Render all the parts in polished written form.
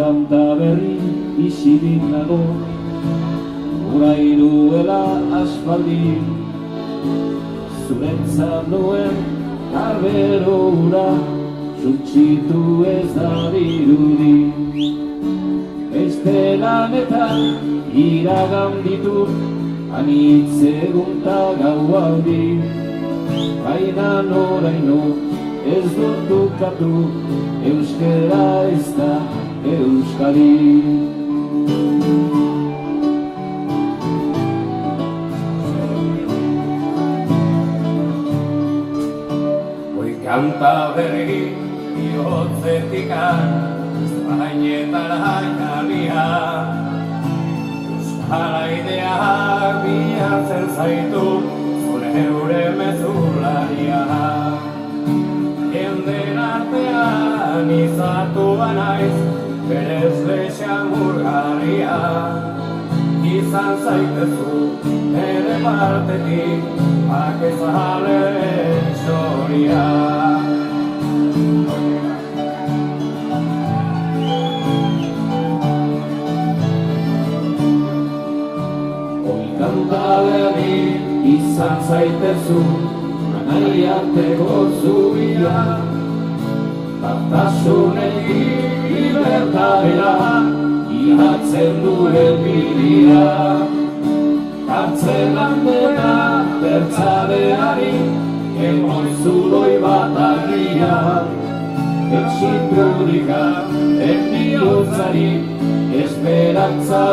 Kanta berri isirik nago, urairuela aspaldi, zuretzat nuen garbero hura, suntsitu ez da dirudi. Beste lanetan iragan ditut, anitz egunta gaualdi, baina noraino ez dut dukatu, euskera ez da Euskadi. Hoi kanta berri bihotzetikak zainetara jarria, euskara ideak bilatzen zaitu zure eure mezularia. Jenden artean izatua naiz, berez lexan murgarria, izan zaitezu ere partetik, bakezalen txoria. Hoi kanta berri izan zaitezu, nahi arteko zubia, batasunetik libertadera ihatzen duen bidea. Kartzelan dena bertzaleari emon zuloi bat agia, etxipurika enbiotzari esperantza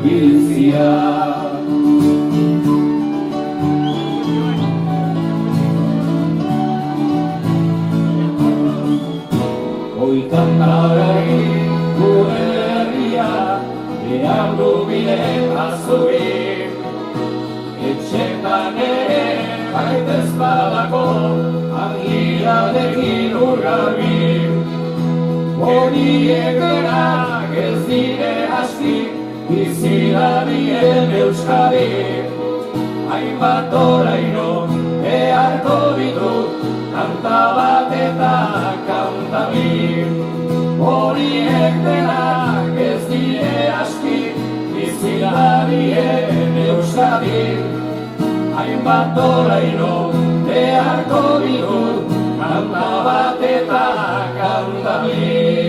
biltzia. Hoi kanta berri gure herria, behar du bide azubi, etxetan ere baitez badako, argiarekin urgarbi. Horiek denak ez dire aski, bizidadien Euskadi, hainbat oraino beharko ditut, kanta bat eta kanta bi. Horiek denak ez dire aski, bizidadien Euskadi, hainbat oraino beharko ditut, kanta bat eta kanta bi.